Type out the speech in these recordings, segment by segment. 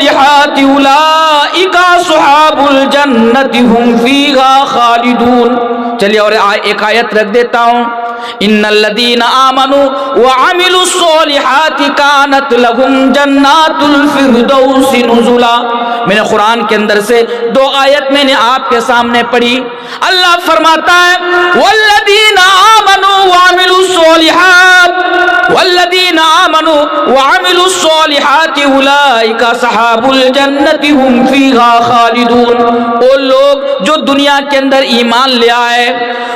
الصالحات اولئک اصحاب الجنۃ هم فیہا خالدون۔ چلیے اور ایک آیت رکھ دیتا ہوں، ان الذین آمنوا وعملوا الصالحات كانت لهم جنات الفردوس نزلا۔ میں نے قرآن کے اندر سے دو آیت میں نے آپ کے سامنے پڑھی۔ اللہ فرماتا ہے والذین آمنوا وعملوا الصالحات، والذین آمنوا وعملوا الصالحات اولئک اصحاب الجنۃ هم فیہا خالدون۔ وہ لوگ جو دنیا کے اندر ایمان لے آئے،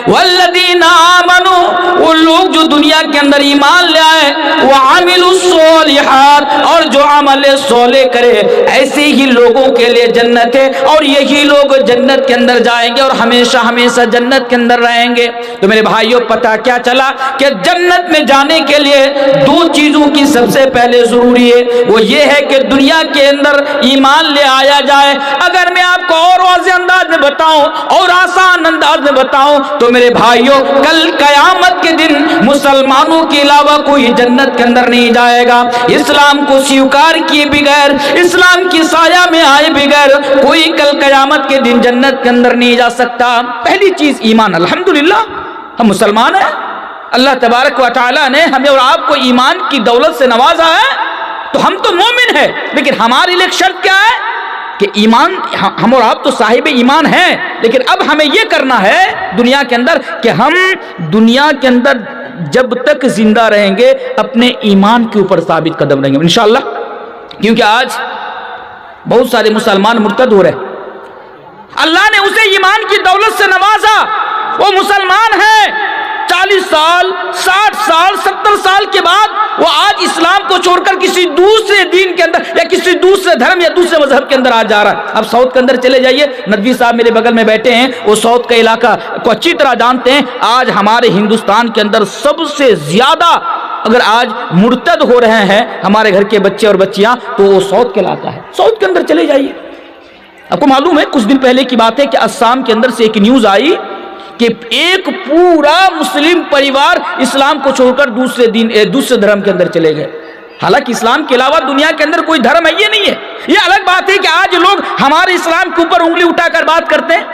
والذین آمنوا، وہ لوگ جو دنیا کے اندر ایمان لے آئے، وعملوا الصالحات، اور جو عمل صالح کرے، ایسے ہی لوگوں کے لیے جنت ہے، اور یہی لوگ جنت کے اندر جائیں گے اور ہمیشہ ہمیشہ جنت کے اندر رہیں گے۔ تو میرے بھائیوں پتہ کیا چلا کہ جنت میں جانے کے لیے دو چیزوں کی سب سے پہلے ضروری ہے، وہ یہ ہے کہ دنیا کے اندر ایمان لے آیا جائے۔ اگر میں آپ کو اور واضح انداز میں بتاؤں اور آسان انداز میں بتاؤں تو میرے بھائیوں کل قیامت کے دن مسلمانوں کے علاوہ کوئی جنت کے اندر نہیں جائے گا۔ اسلام کو سویکار کیے بغیر، اسلام کی سایہ میں آئے بغیر کوئی کل قیامت کے دن جنت کے اندر نہیں جا سکتا۔ پہلی چیز ایمان۔ الحمدللہ ہم مسلمان ہیں، اللہ تبارک و تعالی نے ہمیں اور آپ کو ایمان کی دولت سے نوازا ہے، تو ہم تو مومن ہیں، لیکن ہماری لیے شرط کیا ہے کہ ایمان، ہم اور آپ تو صاحب ایمان ہیں، لیکن اب ہمیں یہ کرنا ہے دنیا کے اندر کہ ہم دنیا کے اندر جب تک زندہ رہیں گے اپنے ایمان کے اوپر ثابت قدم رہیں گے انشاءاللہ۔ کیونکہ آج بہت سارے مسلمان مرتد ہو رہے ہیں، اللہ نے اسے ایمان کی دولت سے نوازا، وہ مسلمان ہے، 40 سال 60 سال 70 سال کے بعد وہ آج اسلام کو چھوڑ کر کسی دوسرے دین کے اندر یا کسی دوسرے دھرم یا دوسرے مذہب کے اندر آ جا رہا ہے۔ اب ساؤتھ کے اندر چلے جائیے، ندوی صاحب میرے بغل میں بیٹھے ہیں، وہ ساؤتھ کا علاقہ کو اچھی طرح جانتے ہیں۔ آج ہمارے ہندوستان کے اندر سب سے زیادہ اگر آج مرتد ہو رہے ہیں ہمارے گھر کے بچے اور بچیاں تو وہ ساؤتھ کے علاقہ ہے۔ ساؤتھ کے اندر چلے جائیے، آپ کو معلوم ہے کچھ دن پہلے کی بات ہے کہ آسام کے اندر سے ایک نیوز آئی کہ ایک پورا مسلم پریوار اسلام کو چھوڑ کر دوسرے دھرم کے اندر چلے گئے۔ حالانکہ اسلام کے علاوہ دنیا کے اندر کوئی دھرم ہے یہ نہیں ہے۔ یہ الگ بات ہے کہ آج لوگ ہمارے اسلام کے اوپر انگلی اٹھا کر بات کرتے ہیں۔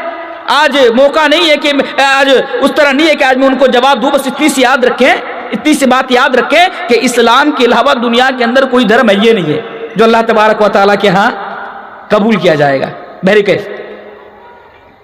آج موقع نہیں ہے کہ آج اس طرح نہیں ہے کہ آج میں ان کو جواب دوں، بس اتنی سی یاد رکھیں، اتنی سی بات یاد رکھیں کہ اسلام کے علاوہ دنیا کے اندر کوئی دھرم ہے یہ نہیں ہے جو اللہ تبارک و تعالیٰ کے ہاں قبول کیا جائے گا۔ بہرکیف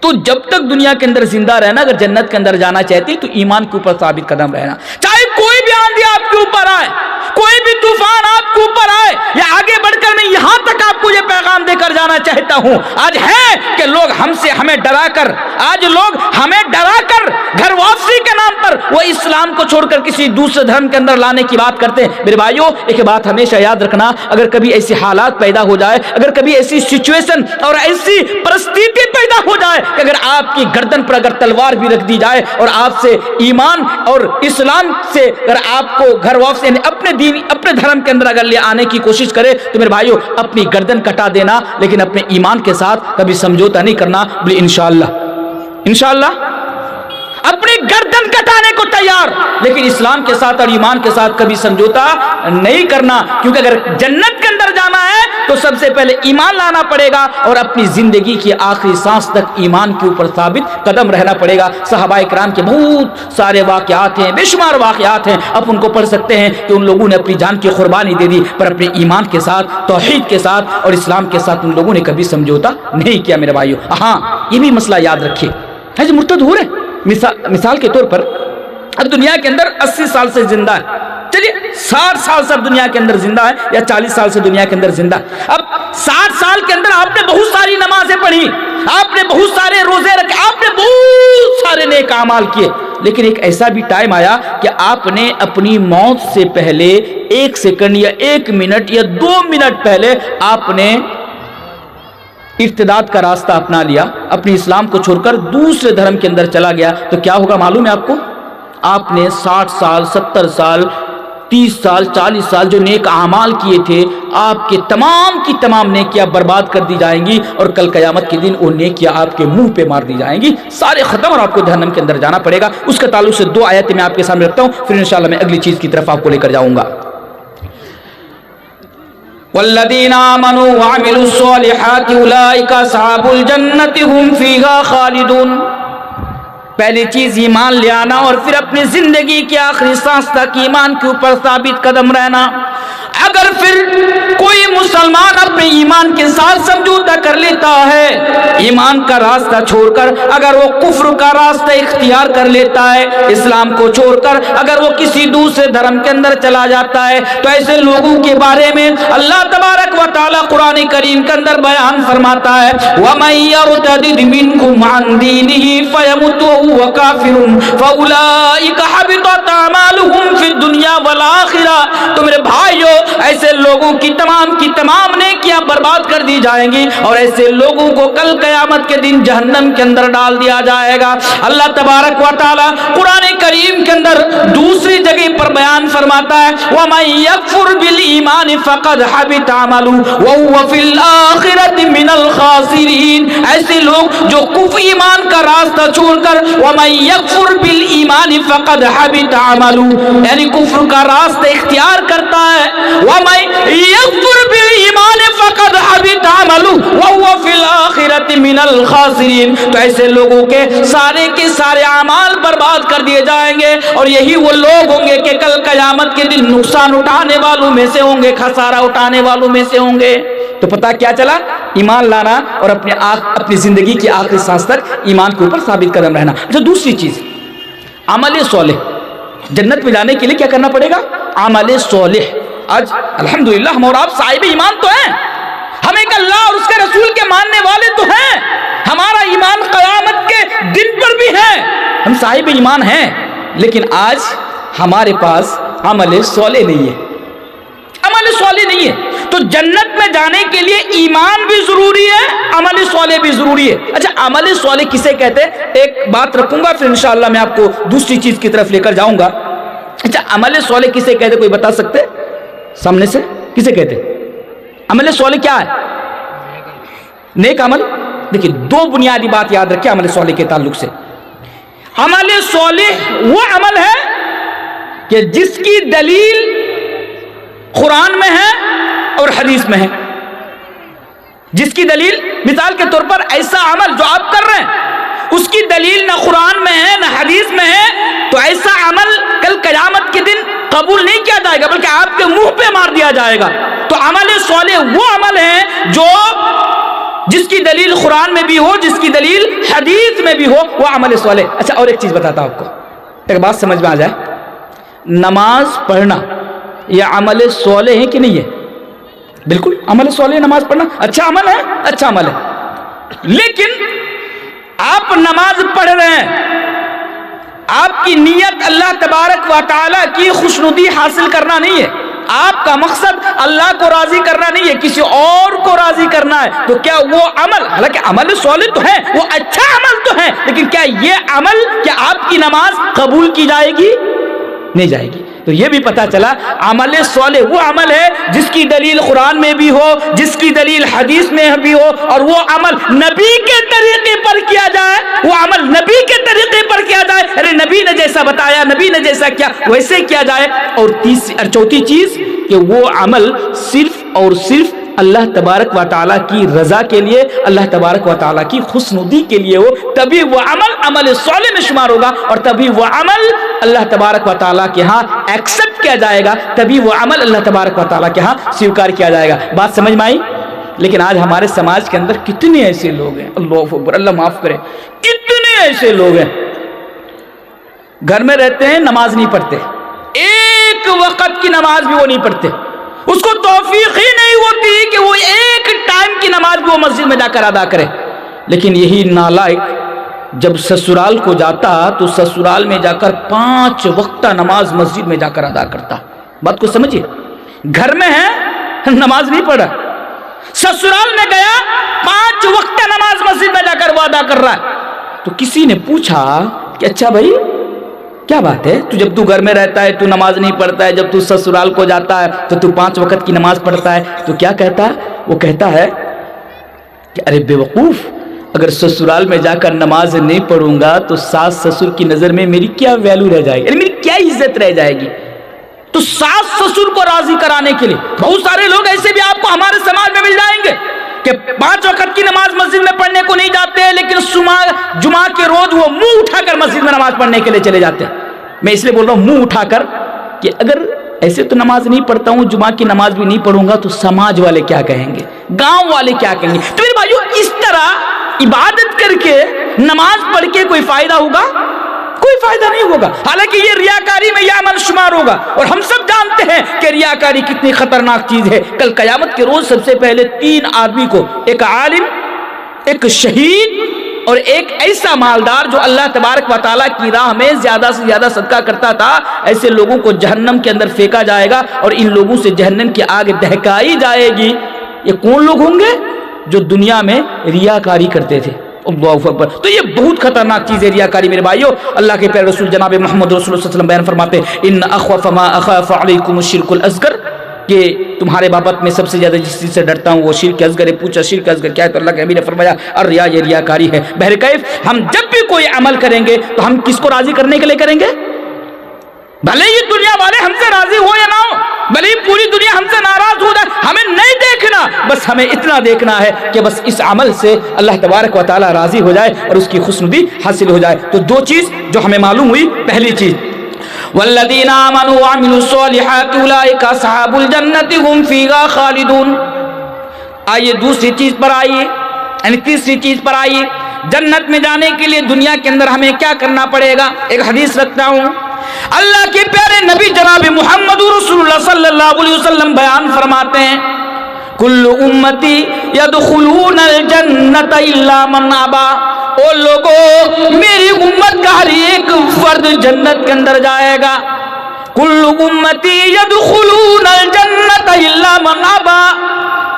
تو جب تک دنیا کے اندر زندہ رہنا، اگر جنت کے اندر جانا چاہتی تو ایمان کے اوپر ثابت قدم رہنا، چاہے کوئی بھی آندھی آپ کے اوپر آئے، کوئی بھی طوفان آپ کے اوپر آئے، یا آگے بڑھ کر میں یہاں تک آپ کو یہ پیغام دے کر جانا چاہتا ہوں، آج ہے کہ لوگ ہمیں ڈرا کر، آج لوگ ہمیں ڈرا کر گھر واپسی کے نام پر وہ اسلام کو چھوڑ کر کسی دوسرے دھرم کے اندر لانے کی بات کرتے ہیں۔ میرے بھائیوں ایک بات ہمیشہ یاد رکھنا، اگر کبھی ایسی حالات پیدا ہو جائے، اگر کبھی ایسی سچویشن اور ایسی پرستیتی پیدا ہو جائے کہ اگر آپ کی گردن پر اگر تلوار بھی رکھ دی جائے اور آپ سے ایمان اور اسلام سے اگر آپ کو گھر واپس یعنی اپنے دین اپنے دھرم کے اندر اگر لے آنے کی کوشش کرے تو میرے بھائیوں اپنی گردن کٹا دینا، لیکن اپنے ایمان کے ساتھ کبھی سمجھوتا نہیں کرنا، بولے انشاءاللہ اپنی گردن کٹانے کو تیار، لیکن اسلام کے ساتھ اور ایمان کے ساتھ کبھی سمجھوتا نہیں کرنا، کیونکہ اگر جنت کے اندر جانا ہے تو سب سے پہلے ایمان لانا پڑے گا اور اپنی زندگی کی آخری سانس تک ایمان کے اوپر ثابت قدم رہنا پڑے گا۔ صحابہ کرام کے بہت سارے واقعات ہیں، بے شمار واقعات ہیں، آپ ان کو پڑھ سکتے ہیں کہ ان لوگوں نے اپنی جان کی قربانی دے دی پر اپنے ایمان کے ساتھ، توحید کے ساتھ اور اسلام کے ساتھ ان لوگوں نے کبھی سمجھوتا نہیں کیا۔ میرے بھائیوں ہاں یہ بھی مسئلہ یاد رکھیے، جو مرتد ہو رہے مثال کے طور پر اب دنیا کے اندر 80 سال سے زندہ ہے، چلیے 60 سال سے اب دنیا کے اندر زندہ ہے یا 40 سال سے دنیا کے اندر زندہ ہے۔ اب 60 سال کے اندر آپ نے بہت ساری نمازیں پڑھی، آپ نے بہت سارے روزے رکھے، آپ نے بہت سارے نیک اعمال کیے، لیکن ایک ایسا بھی ٹائم آیا کہ آپ نے اپنی موت سے پہلے 1 سیکنڈ یا 1 منٹ یا 2 منٹ پہلے آپ نے ارتداد کا راستہ اپنا لیا، اپنی اسلام کو چھوڑ کر دوسرے دھرم کے اندر چلا گیا، تو کیا ہوگا معلوم ہے آپ کو؟ آپ نے 60 سال 70 سال 30 سال 40 سال جو نیک اعمال کیے تھے، آپ کے تمام کی تمام نیکیاں برباد کر دی جائیں گی اور کل قیامت کے دن وہ نیکیاں آپ کے منہ پہ مار دی جائیں گی، سارے ختم، اور آپ کو جہنم کے اندر جانا پڑے گا۔ اس کے تعلق سے 2 آیتیں میں آپ کے سامنے رکھتا ہوں، پھر انشاءاللہ میں اگلی چیز کی طرف آپ کو لے کر جاؤں گا۔ والذین آمنوا وعملوا الصالحات اولئک اصحاب الجنۃ هم فیہا خالدون۔ پہلی چیز ایمان لے آنا اور پھر اپنی زندگی کی آخری سانس تک ایمان کے اوپر ثابت قدم رہنا۔ اگر پھر کوئی مسلمان اپنے ایمان کے ساتھ سمجھوتا کر لیتا ہے، ایمان کا راستہ چھوڑ کر اگر وہ کفر کا راستہ اختیار کر لیتا ہے، اسلام کو چھوڑ کر اگر وہ کسی دوسرے دھرم کے اندر چلا جاتا ہے، تو ایسے لوگوں کے بارے میں اللہ تبارک و تعالی قرآن کریم کے اندر بیان فرماتا ہے وَمَن يَرْتَدِدْ مِنْكُمْ عَنْ دِينِهِ فَيَمُتْ وَهُوَ كَافِرٌ فَأُولَئِكَ حَبِطَتْ أَعْمَالُهُمْ فِي الدُّنْيَا وَالْآخِرَةِ۔ تو میرے بھائیو، ایسے لوگوں کی تمام نیکیاں برباد کر دی جائیں گی اور ایسے لوگوں کو کل قیامت کے دن جہنم کے اندر ڈال دیا جائے گا۔ اللہ تبارک و تعالی قرآن کریم کے اندر دوسری جگہ پر بیان فرماتا ہے وَمَن يَكْفُرْ بِالْإِيمَانِ فَقَدْ حَبِطَ عَمَلُهُ وَهُوَ فِي الْآخِرَةِ مِنَ الْخَاسِرِينَ۔ ایسے لوگ جو کفر ایمان کا راستہ چھوڑ کر وَمَن يَكْفُرْ بِالْإِيمَانِ فَقَدْ حَبِطَ عَمَلُهُ یعنی کفر کا راستہ اختیار کرتا ہے، وَمَن يَكْفُرْ بِالْإِيمَانِ فَقَدْ حَبِطَ عَمَلُهُ وَهُوَ فِي الْآخِرَةِ مِنَ الْخَاسِرِينَ۔ تو ایسے لوگوں کے سارے اعمال برباد کر دیے جائیں گے اور یہی وہ لوگ ہوں گے کہ کل قیامت کے دن نقصان اٹھانے والوں میں سے ہوں گے، خسارہ اٹھانے والوں میں سے ہوں گے۔ تو پتہ کیا چلا؟ ایمان لانا اور اپنی زندگی کی آخری سانس تک ایمان کے اوپر ثابت قدم رہنا۔ اچھا، دوسری چیز عمل صالح۔ جنت میں جانے کے لیے کیا کرنا پڑے گا؟ عمل صالح۔ آج الحمدللہ ہم اور آپ صاحب ایمان تو ہیں، ہم ایک اللہ اور اس کے رسول کے ماننے والے تو ہیں، ہمارا ایمان قیامت کے دن پر بھی ہے، ہم صاحب ایمان ہیں، لیکن آج ہمارے پاس عمل صالح نہیں ہے، عمل صالح نہیں ہے۔ تو جنت میں جانے کے لیے ایمان بھی ضروری ہے، عمل صالح بھی ضروری ہے۔ اچھا، عمل صالح کسے کہتے ہیں؟ ایک بات رکھوں گا، پھر انشاءاللہ میں آپ کو دوسری چیز کی طرف لے کر جاؤں گا۔ اچھا، عمل صالح کسے کہتے؟ کوئی بتا سکتے سامنے سے؟ کسے کہتے؟ عمل صالح کیا ہے؟ نیک عمل۔ دیکھیں، دو بنیادی بات یاد رکھیں عمل صالح کے تعلق سے۔ عمل صالح وہ عمل ہے کہ جس کی دلیل قرآن میں ہے اور حدیث میں ہے۔ جس کی دلیل، مثال کے طور پر ایسا عمل جو آپ کر رہے ہیں اس کی دلیل نہ قرآن میں ہے نہ حدیث میں ہے، تو ایسا عمل کل قیامت کے دن قبول نہیں کیا جائے گا بلکہ آپ کے منہ پہ مار دیا جائے گا۔ تو عمل صالح وہ عمل ہے جو جس کی دلیل قرآن میں بھی ہو، جس کی دلیل حدیث میں بھی ہو، وہ عمل صالح۔ اچھا، اور ایک چیز بتاتا ہوں آپ کو، ایک بات سمجھ میں آ جائے، نماز پڑھنا یہ عمل صالح ہے کہ نہیں ہے؟ بالکل عمل صالح، نماز پڑھنا اچھا عمل ہے، اچھا عمل ہے، لیکن آپ نماز پڑھ رہے ہیں، آپ کی نیت اللہ تبارک و تعالیٰ کی خوشنودی حاصل کرنا نہیں ہے، آپ کا مقصد اللہ کو راضی کرنا نہیں ہے، کسی اور کو راضی کرنا ہے، تو کیا وہ عمل، حالانکہ عمل صالح تو ہے، وہ اچھا عمل تو ہے، لیکن کیا یہ عمل، کیا آپ کی نماز قبول کی جائے گی؟ نہیں جائے گی۔ تو یہ بھی پتا چلا عمل صالح وہ عمل ہے جس کی دلیل قرآن میں بھی ہو، جس کی دلیل حدیث میں بھی ہو، اور وہ عمل نبی کے طریقے پر کیا جائے، وہ عمل نبی کے طریقے پر کیا جائے، ارے نبی نے جیسا بتایا، نبی نے جیسا کیا ویسے کیا جائے۔ اور چوتھی چیز کہ وہ عمل صرف اور صرف اللہ تبارک و تعالیٰ کی رضا کے لیے، اللہ تبارک و تعالیٰ کی خوشنودی کے لیے ہو، تبھی وہ عمل صالح میں شمار ہوگا، اور تبھی وہ عمل اللہ تبارک و تعالیٰ کے ہاں ایکسپٹ کیا جائے گا، تبھی وہ عمل اللہ تبارک و تعالیٰ کے ہاں سویکار کیا جائے گا۔ بات سمجھ میں آئی؟ لیکن آج ہمارے سماج کے اندر کتنے ایسے لوگ ہیں، اللہ اکبر، اللہ معاف کرے، کتنے ایسے لوگ ہیں گھر میں رہتے ہیں، نماز نہیں پڑھتے، ایک وقت کی نماز بھی وہ نہیں پڑھتے، اس کو توفیق ہی نہیں ہوتی کہ وہ ایک ٹائم کی نماز بھی وہ مسجد میں جا کر ادا کرے۔ لیکن یہی نالائق جب سسرال کو جاتا تو سسرال میں جا کر 5 وقتہ نماز مسجد میں جا کر ادا کرتا۔ بات کو سمجھیے، گھر میں ہے نماز نہیں پڑھا، سسرال میں گیا 5 وقتہ نماز مسجد میں جا کر وہ ادا کر رہا ہے۔ تو کسی نے پوچھا کہ اچھا بھائی کیا بات ہے، تو جب تو گھر میں رہتا ہے تو نماز نہیں پڑھتا ہے، جب تو سسرال کو جاتا ہے تو 5 وقت کی نماز پڑھتا ہے، تو کیا کہتا ہے؟ وہ کہتا ہے کہ ارے بے وقوف، اگر سسرال میں جا کر نماز نہیں پڑھوں گا تو ساس سسر کی نظر میں میری کیا ویلو رہ جائے گی، یعنی میری کیا عزت رہ جائے گی۔ تو ساس سسر کو راضی کرانے کے لیے بہت سارے لوگ ایسے بھی آپ کو ہمارے سماج میں مل جائیں گے کہ 5 وقت کی نماز مسجد میں پڑھنے کو نہیں جاتے ہیں، لیکن جمعہ کے روز وہ منہ اٹھا کر مسجد میں نماز پڑھنے کے لیے چلے جاتے ہیں۔ میں اس لیے بول رہا ہوں منہ اٹھا کر کہ اگر ایسے تو نماز نہیں پڑھتا ہوں، جمعہ کی نماز بھی نہیں پڑھوں گا تو سماج والے کیا کہیں گے، گاؤں والے کیا کہیں گے۔ تو میرے بھائیو، اس طرح عبادت کر کے نماز پڑھ کے کوئی فائدہ ہوگا؟ کوئی فائدہ نہیں ہوگا۔ حالانکہ یہ ریاکاری میں یہ عمل شمار ہوگا، اور ہم سب جانتے ہیں کہ ریاکاری کتنی خطرناک چیز ہے۔ کل قیامت کے روز سب سے پہلے 3 آدمی کو، ایک عالم، ایک شہید اور ایک ایسا مالدار جو اللہ تبارک و تعالیٰ کی راہ میں زیادہ سے زیادہ صدقہ کرتا تھا، ایسے لوگوں کو جہنم کے اندر پھینکا جائے گا، اور ان لوگوں سے جہنم کی آگ دہکائی جائے گی۔ یہ کون لوگ ہوں گے؟ جو دنیا میں ریاکاری کرتے تھے۔ اللہ اکبر۔ تو یہ بہت خطرناک چیز ہے ریاکاری میرے بھائیو۔ اللہ کے پیارے رسول جناب محمد رسول اللہ صلی اللہ علیہ وسلم بیان فرماتے ہیں، ان اخوف ما اخاف علیکم الشرک الاصغر، کہ تمہارے بابت میں سب سے زیادہ جس چیز سے ڈرتا ہوں وہ شرک اصغر ہے۔ پوچھا شرک اصغر کیا ہے؟ تو اللہ کے نبی نے فرمایا الریا، یہ ریاکاری ہے۔ بہرکیف ہم جب بھی کوئی عمل کریں گے تو ہم کس کو راضی کرنے کے لیے کریں گے؟ بھلے یہ دنیا والے ہم سے راضی ہو یا نہ ہو، بھلے ہی پوری دنیا ہم سے ناراض ہو جائے، ہمیں نہیں دیکھنا، بس ہمیں اتنا دیکھنا ہے کہ بس اس عمل سے اللہ تبارک و تعالیٰ راضی ہو جائے اور اس کی خوشنودی حاصل ہو جائے۔ تو 2 چیز جو ہمیں معلوم ہوئی، پہلی چیز والذین آمنوا وعملوا الصالحات اولئک اصحاب الجنۃ هم فیہا خالدون۔ آئیے دوسری چیز پر آئیے، یعنی تیسری چیز پر آئیے، جنت میں جانے کے لیے دنیا کے اندر ہمیں کیا کرنا پڑے گا؟ ایک حدیث رکھتا ہوں، اللہ کے پیارے نبی جناب محمد رسول اللہ صلی اللہ علیہ وسلم بیان فرماتے ہیں، کل امتی یدخلون الجنت الا من ابا۔ او لوگو، میری امت کا ہر ایک فرد جنت کے اندر جائے گا۔ کل امتی یدخلون الجنت الا من ابا،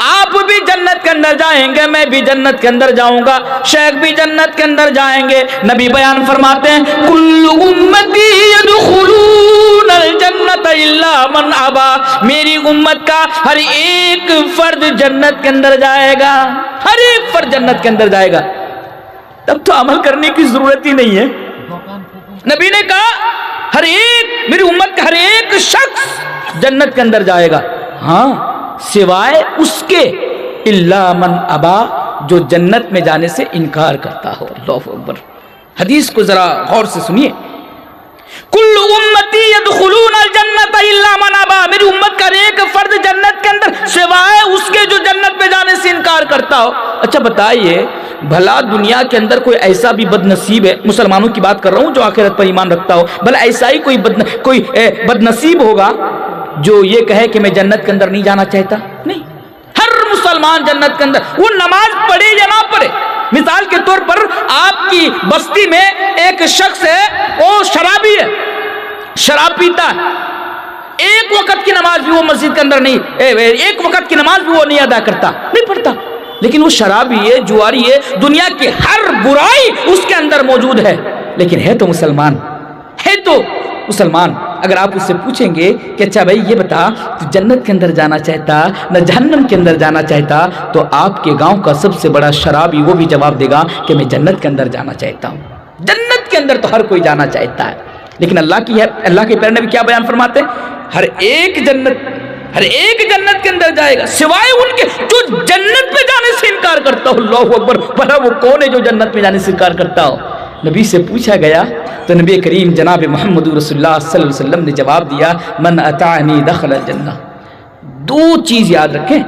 آپ بھی جنت کے اندر جائیں گے، میں بھی جنت کے اندر جاؤں گا، شیخ بھی جنت کے اندر جائیں گے۔ نبی بیان فرماتے ہیں کل امتی یدخلون الجنت الا من ابا، میری امت کا ہر ایک فرد جنت کے اندر جائے گا، ہر ایک فرد جنت کے اندر جائے گا۔ تب تو عمل کرنے کی ضرورت ہی نہیں ہے۔ نبی نے کہا ہر ایک، میری امت کا ہر ایک شخص جنت کے اندر جائے گا، ہاں سوائے اس کے الا من ابا، جو جنت میں جانے سے انکار کرتا ہو۔ اللہ اکبر۔ حدیث کو ذرا غور سے سنیے، کل امتی یدخلون الجنت الا من ابا، میری امت کا ایک فرد جنت کے اندر سوائے اس کے جو جنت میں جانے سے انکار کرتا ہو۔ اچھا بتائیے، بھلا دنیا کے اندر کوئی ایسا بھی بد نصیب ہے، مسلمانوں کی بات کر رہا ہوں جو آخرت پر ایمان رکھتا ہو، بھلا ایسا ہی کوئی بد نصیب ہوگا جو یہ کہے کہ میں جنت کے اندر نہیں جانا چاہتا؟ نہیں، ہر مسلمان جنت کے اندر، وہ نماز پڑھے یا نہ پڑھے۔ مثال کے طور پر آپ کی بستی میں ایک شخص ہے، وہ شرابی ہے، شراب پیتا ہے، ایک وقت کی نماز بھی وہ مسجد کے اندر نہیں، ایک وقت کی نماز بھی وہ نہیں ادا کرتا، نہیں پڑھتا، لیکن وہ شرابی ہے، جواری ہے، دنیا کی ہر برائی اس کے اندر موجود ہے، لیکن ہے تو مسلمان، ہے تو مسلمان۔ اگر آپ اس سے پوچھیں گے کہ اچھا بھائی یہ بتا تو جنت کے اندر جانا چاہتا نہ جہنم کے اندر جانا چاہتا، تو آپ کے گاؤں کا سب سے بڑا شرابی وہ بھی جواب دے گا کہ میں جنت کے اندر جانا چاہتا ہوں۔ جنت کے اندر تو ہر کوئی جانا چاہتا ہے، لیکن اللہ کے پیارے نبی کیا بیان فرماتے ہیں؟ ہر ایک جنت کے اندر جائے گا سوائے ان کے جو جنت میں جانے سے انکار کرتا ہو۔ اللہ اکبر۔ بھلا وہ کون ہے جو جنت میں جانے سے انکار کرتا ہو؟ نبی سے پوچھا گیا تو نبی کریم جناب محمد رسول اللہ صلی اللہ علیہ وسلم نے جواب دیا من اطاعنی دخل الجنہ۔ 2 چیز یاد رکھیں،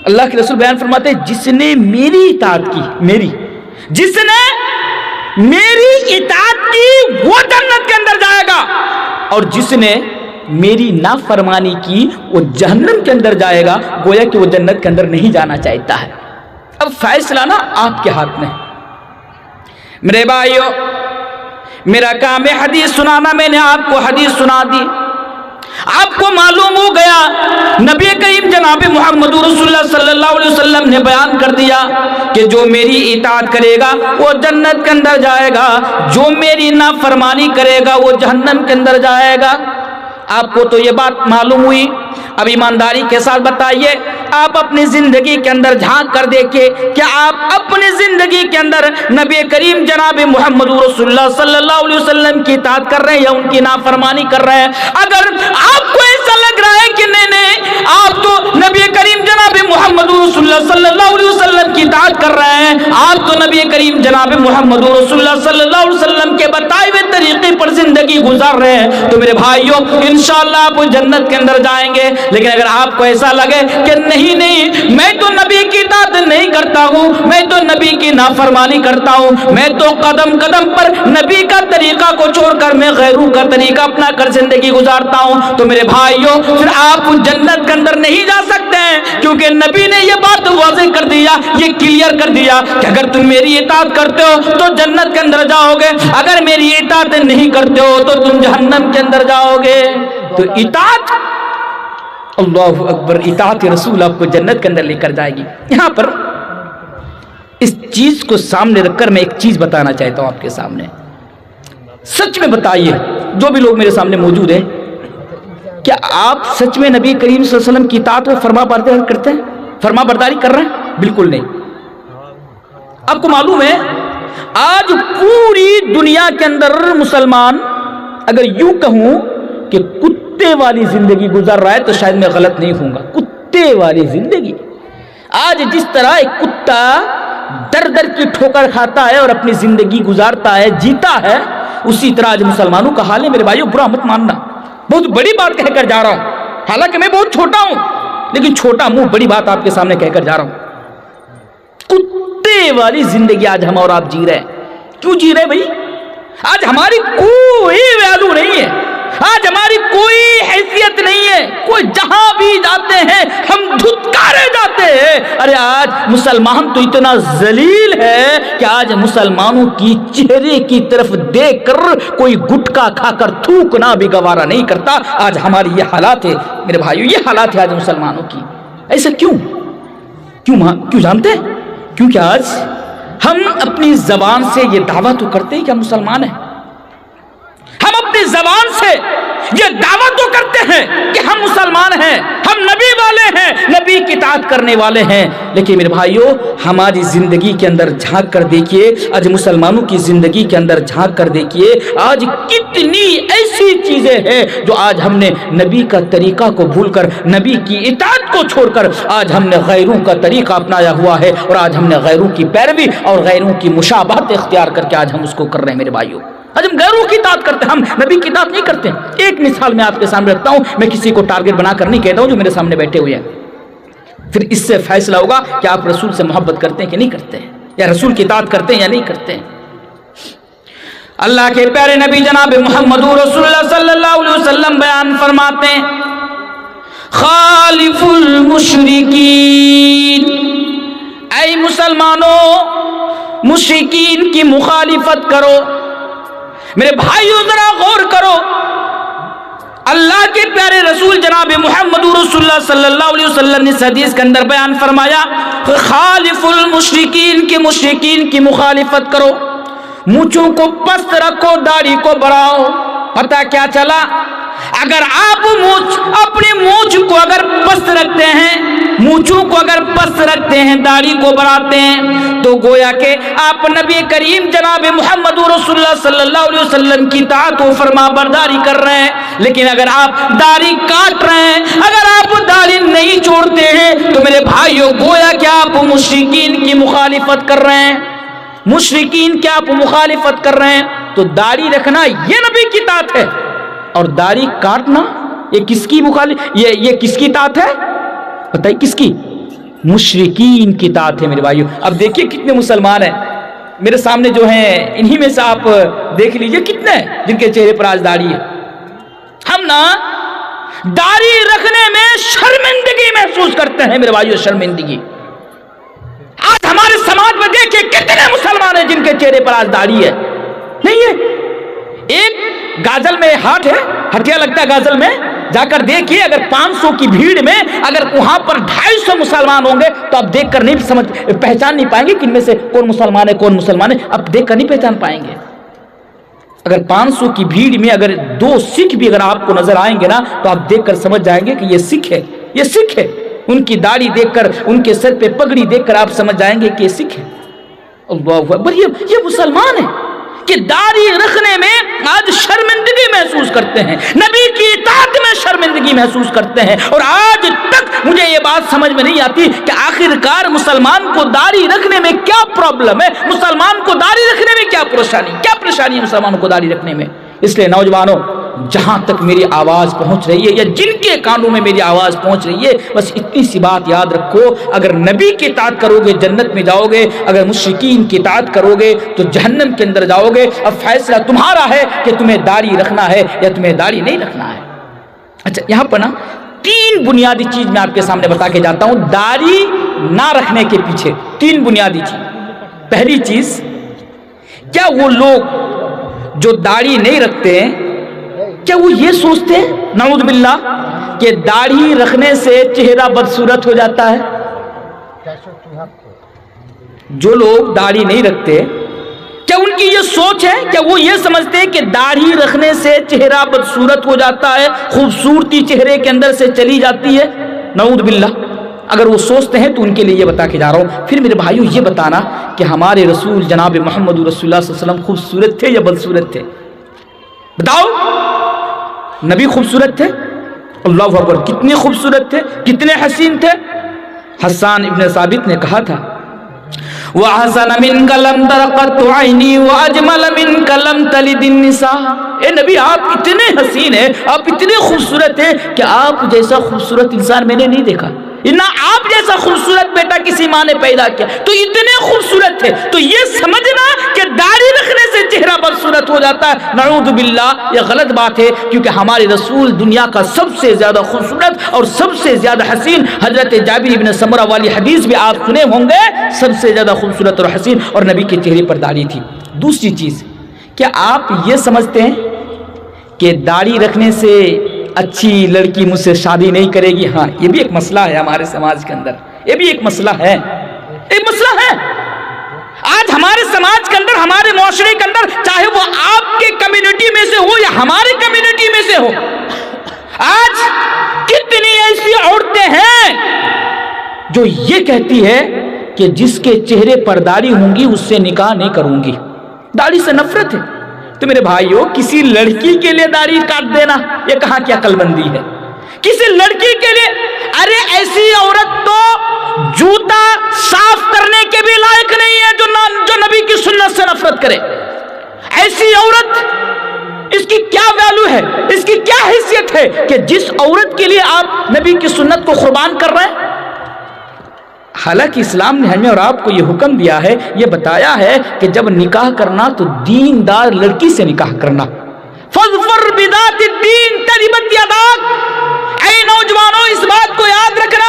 اللہ کے رسول بیان فرماتے ہیں جس نے میری اطاعت کی، جس نے میری اطاعت کی وہ جنت کے اندر جائے گا، اور جس نے میری نافرمانی کی وہ جہنم کے اندر جائے گا۔ گویا کہ وہ جنت کے اندر نہیں جانا چاہتا ہے۔ اب فیصلہ نا آپ کے ہاتھ میں۔ میرے بھائیو، میرا کام ہے حدیث سنانا، میں نے آپ کو حدیث سنا دی، آپ کو معلوم ہو گیا، نبی کریم جناب محمد رسول اللہ صلی اللہ علیہ وسلم نے بیان کر دیا کہ جو میری اطاعت کرے گا وہ جنت کے اندر جائے گا، جو میری نافرمانی کرے گا وہ جہنم کے اندر جائے گا۔ آپ کو تو یہ بات معلوم ہوئی۔ اب ایمانداری کے ساتھ بتائیے، آپ اپنی زندگی کے اندر جھانک کر دیکھیے، کیا آپ اپنی زندگی کے اندر نبی کریم جناب محمد رسول اللہ صلی اللہ علیہ وسلم کی اطاعت کر رہے ہیں یا ان کی نافرمانی کر رہے ہیں؟ اگر آپ کو ایسا لگ رہا ہے کہ نہیں آپ تو نبی کریم جناب محمد رسول اللہ صلی اللہ علیہ وسلم کی اطاعت کر رہے ہیں، آپ تو نبی کریم جناب محمد رسول اللہ صلی اللہ علیہ وسلم کے بتائے ہوئے طریقے پر زندگی گزار رہے ہیں، تو میرے بھائیوں انشاءاللہ آپ جنت کے اندر جائیں گے۔ لیکن اگر آپ کو ایسا لگے کہ نہیں میں تو نبی کی اطاعت نہیں کرتا ہوں، میں تو نبی کی نافرمانی کرتا ہوں، میں تو قدم قدم پر نبی کا طریقہ کو چھوڑ کر میں غیروں کا طریقہ اپنا کر زندگی گزارتا ہوں، تو میرے بھائیوں پھر آپ جنت کے اندر نہیں جا سکتے ہیں، کیونکہ نبی نے یہ بات واضح کر دیا، یہ کلیئر کر دیا کہ اگر تم میری اطاعت کرتے ہو تو جنت کے اندر جاؤ گے، اگر میری اطاعت نہیں کرتے ہو تو تم جہنم کے اندر جاؤ گے۔ تو اطاعت، اللہ اکبر، اطاعت رسول آپ کو جنت کے اندر لے کر جائے گی۔ یہاں پر اس چیز کو سامنے رکھ کر میں ایک چیز بتانا چاہتا ہوں آپ کے سامنے، سچ میں بتائیے جو بھی لوگ میرے سامنے موجود ہیں، کیا آپ سچ میں نبی کریم صلی اللہ علیہ وسلم کی اطاعت اور فرما برداری کرتے ہیں، فرما برداری کر رہے ہیں؟ بالکل نہیں۔ آپ کو معلوم ہے آج پوری دنیا کے اندر مسلمان، اگر یوں کہوں کہ کتے والی زندگی گزار رہا ہے تو شاید میں غلط نہیں ہوں گا، کتے والی زندگی۔ آج جس طرح ایک کتا در در کی ٹھوکر کھاتا ہے اور اپنی زندگی گزارتا ہے، جیتا ہے، اسی طرح آج مسلمانوں کا حال ہے۔ میرے بھائیوں برا مت ماننا، بہت بڑی بات کہہ کر جا رہا ہوں، حالانکہ میں بہت چھوٹا ہوں، لیکن چھوٹا منہ بڑی بات آپ کے سامنے کہہ کر جا رہا ہوں۔ کتے والی زندگی آج ہم اور آپ جی رہے ہیں۔ کیوں جی رہے بھائی؟ آج ہماری کوئی ویلو نہیں ہے، آج ہماری کوئی حیثیت نہیں ہے، کوئی جہاں بھی جاتے ہیں ہم دھتکارے جاتے ہیں۔ ارے آج مسلمان تو اتنا ذلیل ہے کہ آج مسلمانوں کی چہرے کی طرف دیکھ کر کوئی گٹکا کھا کر تھوکنا بھی گوارا نہیں کرتا۔ آج ہماری یہ حالات ہے میرے بھائیو، یہ حالات ہے آج مسلمانوں کی۔ ایسا کیوں جانتے ہیں؟ کیونکہ آج ہم اپنی زبان سے یہ دعویٰ تو کرتے ہیں کہ ہم مسلمان ہیں، ہم اپنی زبان سے یہ دعویٰ تو کرتے ہیں کہ ہم مسلمان ہیں، ہم نبی والے ہیں، نبی کی اطاعت کرنے والے ہیں، لیکن میرے بھائیوں ہماری زندگی کے اندر جھانک کر دیکھیے، آج مسلمانوں کی زندگی کے اندر جھانک کر دیکھیے، آج کتنی ایسی چیزیں ہیں جو آج ہم نے نبی کا طریقہ کو بھول کر، نبی کی اطاعت کو چھوڑ کر آج ہم نے غیروں کا طریقہ اپنایا ہوا ہے، اور آج ہم نے غیروں کی پیروی اور غیروں کی مشابہت اختیار کر کے آج ہم اس کو کر رہے ہیں۔ میرے بھائیوں آج ہم غیروں کی اطاعت کرتے ہیں، ہم نبی کی اطاعت نہیں کرتے۔ ایک مثال میں آپ کے سامنے رکھتا ہوں، میں کسی کو ٹارگٹ بنا کر نہیں کہتا ہوں جو میرے سامنے بیٹھے ہوئے ہیں، پھر اس سے فیصلہ ہوگا کہ آپ رسول سے محبت کرتے ہیں کہ نہیں کرتے ہیں، یا رسول کی اطاعت کرتے ہیں یا نہیں کرتے ہیں۔ اللہ کے پیارے نبی جناب محمد رسول اللہ صلی اللہ علیہ وسلم بیان فرماتے ہیں، خالف المشرکین، اے مسلمانوں مشرکین کی مخالفت کرو۔ میرے بھائیو ذرا غور کرو، اللہ کے پیارے رسول جناب محمد رسول اللہ صلی اللہ علیہ وسلم نے اس حدیث کے اندر بیان فرمایا، خالف المشرکین کی مشرکین کی مخالفت کرو، مونچھوں کو پست رکھو، داڑھی کو بڑھاؤ۔ پتہ کیا چلا؟ اگر آپ اپنی مونچھ کو اگر پست رکھتے ہیں، مونچھوں کو اگر پست رکھتے ہیں، داڑھی کو بڑھاتے ہیں، تو گویا کہ آپ نبی کریم جناب محمد رسول اللہ صلی اللہ علیہ وسلم کی اطاعت و فرما برداری کر رہے ہیں۔ لیکن اگر آپ داڑھی کاٹ رہے ہیں، اگر آپ داڑھی نہیں چھوڑتے ہیں، تو میرے بھائیوں گویا کہ آپ مشرکین کی مخالفت کر رہے ہیں، مشرکین کی آپ مخالفت کر رہے ہیں۔ تو داڑھی رکھنا یہ نبی کی اطاعت ہے، اور داڑھی کاٹنا یہ کس کی یہ کس کی اطاعت ہے؟ بتائیے کس کی؟ مشرکین کی اطاعت ہے میرے بھائیوں۔ اب دیکھیے کتنے مسلمان ہیں میرے سامنے جو ہیں، انہی میں سے آپ دیکھ لیجئے کتنے ہیں جن کے چہرے پر آج داڑھی ہے۔ ہم نا داڑھی رکھنے میں شرمندگی محسوس کرتے ہیں میرے بھائیوں، شرمندگی۔ آج ہمارے سماج میں دیکھیے کتنے مسلمان ہیں جن کے چہرے پر آج داڑھی ہے۔ نہیں ہے ایک غازل میں ہاتھ ہے، ہٹیا لگتا ہے غازل میں، جا کر دیکھیے اگر 500 کی بھیڑ میں اگر وہاں پر 250 مسلمان ہوں گے تو آپ دیکھ کر نہیں پہچان نہیں پائیں گے کہ ان میں سے کون مسلمان ہے کون مسلمان ہے، آپ دیکھ کر نہیں پہچان پائیں گے۔ اگر 500 کی بھیڑ میں اگر 2 سکھ بھی اگر آپ کو نظر آئیں گے نا تو آپ دیکھ کر سمجھ جائیں گے کہ یہ سکھ ہے، یہ سکھ ہے. ان کی داڑھی دیکھ کر، ان کے سر پہ پگڑی دیکھ کر آپ سمجھ جائیں گے کہ یہ سکھ ہے. اللہ اکبر. یہ مسلمان ہے کہ داڑھی رکھنے میں آج شرمندگی محسوس کرتے ہیں، نبی کی اطاعت میں شرمندگی محسوس کرتے ہیں. اور آج تک مجھے یہ بات سمجھ میں نہیں آتی کہ آخرکار مسلمان کو داڑھی رکھنے میں کیا پرابلم ہے، مسلمان کو داڑھی رکھنے میں کیا پریشانی ہے مسلمانوں کو داڑھی رکھنے میں. اس لیے نوجوانوں، جہاں تک میری آواز پہنچ رہی ہے یا جن کے کانوں میں میری آواز پہنچ رہی ہے، بس اتنی سی بات یاد رکھو، اگر نبی کی اطاعت کرو گے جنت میں جاؤ گے، اگر مشرکین کی اطاعت کرو گے تو جہنم کے اندر جاؤ گے. اب فیصلہ تمہارا ہے کہ تمہیں داڑھی رکھنا ہے یا تمہیں داڑھی نہیں رکھنا ہے. اچھا، یہاں پر نا 3 بنیادی چیز میں آپ کے سامنے بتا کے جاتا ہوں داڑھی نہ رکھنے کے پیچھے. 3 بنیادی چیز. پہلی چیز، کیا وہ لوگ جو داڑھی نہیں رکھتے ہیں کیا وہ یہ سوچتے ہیں نعوذ باللہ کہ داڑھی رکھنے سے چہرہ بدصورت ہو جاتا ہے؟ جو لوگ داڑھی نہیں رکھتے کیا ان کی یہ سوچ ہے، کیا وہ یہ سمجھتے ہیں کہ داڑھی رکھنے سے چہرہ بدصورت ہو جاتا ہے، خوبصورتی چہرے کے اندر سے چلی جاتی ہے؟ نعوذ باللہ. اگر وہ سوچتے ہیں تو ان کے لیے یہ بتا کے جا رہا ہوں. پھر میرے بھائیو یہ بتانا کہ ہمارے رسول جناب محمد رسول اللہ صلی اللہ علیہ وسلم خوبصورت تھے یا بدصورت تھے؟ بتاؤ. نبی خوبصورت تھے؟ اللہ اکبر. کتنے خوبصورت تھے، کتنے حسین تھے. حسان ابن ثابت نے کہا تھا وَأَحْسَنَ مِنْكَ لَمْ تَرَ قَطُّ عَيْنِي وَأَجْمَلَ مِنْكَ لَمْ تَلِدِ النِّسَاءُ. اے نبی، آپ اتنے حسین ہیں، آپ اتنے خوبصورت ہیں کہ آپ جیسا خوبصورت انسان میں نے نہیں دیکھا، نہ آپ جیسا خوبصورت بیٹا کسی ماں نے پیدا کیا. تو اتنے خوبصورت تھے. تو یہ سمجھنا کہ داڑھی رکھنے سے چہرہ بدصورت ہو جاتا ہے، نعوذ باللہ، یہ غلط بات ہے. کیونکہ ہمارے رسول دنیا کا سب سے زیادہ خوبصورت اور سب سے زیادہ حسین، حضرت جابر ابن سمرہ والی حدیث بھی آپ سنے ہوں گے، سب سے زیادہ خوبصورت اور حسین، اور نبی کے چہرے پر داڑھی تھی. دوسری چیز، کیا آپ یہ سمجھتے ہیں کہ داڑھی رکھنے سے اچھی لڑکی مجھ سے شادی نہیں کرے گی؟ ہاں، یہ بھی ایک مسئلہ ہے ہمارے سماج کے اندر، یہ بھی ایک مسئلہ ہے، ایک مسئلہ ہے. آج ہمارے سماج کے اندر، ہمارے معاشرے کے اندر، چاہے وہ آپ کے کمیونٹی میں سے ہو یا ہمارے کمیونٹی میں سے ہو، آج کتنی ایسی عورتیں ہیں جو یہ کہتی ہے کہ جس کے چہرے پر داڑھی ہوں گی اس سے نکاح نہیں کروں گی، داڑھی سے نفرت ہے. تو میرے بھائیو، کسی لڑکی کے لیے داڑھی کاٹ دینا یہ کہاں کی عقل مندی ہے؟ کسی لڑکی کے لیے، ارے ایسی عورت تو جوتا صاف کرنے کے بھی لائق نہیں ہے جو نبی کی سنت سے نفرت کرے. ایسی عورت، اس کی کیا ویلو ہے، اس کی کیا حیثیت ہے کہ جس عورت کے لیے آپ نبی کی سنت کو قربان کر رہے ہیں؟ حالانکہ اسلام نے ہمیں اور آپ کو یہ حکم دیا ہے، یہ بتایا ہے کہ جب نکاح کرنا تو دیندار لڑکی سے نکاح کرنا. فَاظْفَرْ بِذَاتِ الدِّينِ تَرِبَتْ يَدَاكَ. اے نوجوانوں، اس بات کو یاد رکھنا،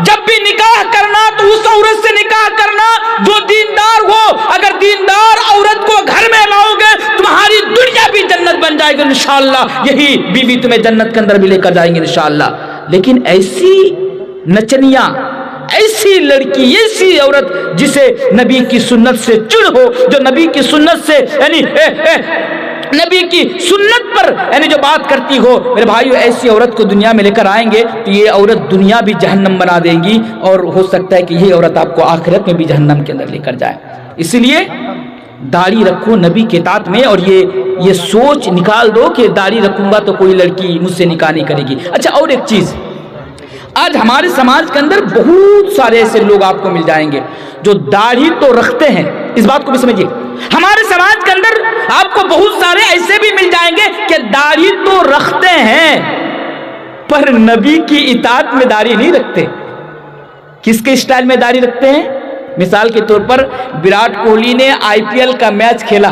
جب بھی نکاح کرنا تو اس عورت سے نکاح کرنا جو دیندار ہو. اگر دیندار عورت کو گھر میں لاؤ گے تمہاری دنیا بھی جنت بن جائے گی انشاءاللہ. یہی بیوی تمہیں جنت کے اندر بھی لے کر جائیں گے انشاءاللہ. لیکن ایسی نچنیاں، ایسی لڑکی، ایسی عورت جسے نبی کی سنت سے چڑ ہو، جو نبی کی سنت سے یعنی نبی کی سنت پر یعنی جو بات کرتی ہو، میرے بھائیو، ایسی عورت کو دنیا میں لے کر آئیں گے تو یہ عورت دنیا بھی جہنم بنا دیں گی، اور ہو سکتا ہے کہ یہ عورت آپ کو آخرت میں بھی جہنم کے اندر لے کر جائے. اس لیے داڑھی رکھو نبی کے اطاعت میں، اور یہ سوچ نکال دو کہ داڑھی رکھوں گا تو کوئی لڑکی مجھ سے نکاح نہیں کرے گی. اچھا، اور ایک چیز، آج ہمارے سماج کے اندر بہت سارے ایسے لوگ آپ کو مل جائیں گے جو داڑھی تو رکھتے ہیں. اس بات کو بھی سمجھیے، ہمارے سماج کے اندر آپ کو بہت سارے ایسے بھی مل جائیں گے کہ داڑھی تو رکھتے ہیں پر نبی کی اطاعت میں داڑھی نہیں رکھتے. کس کے اسٹائل میں داڑھی رکھتے ہیں؟ مثال کے طور پر وراٹ کوہلی نے IPL کا میچ کھیلا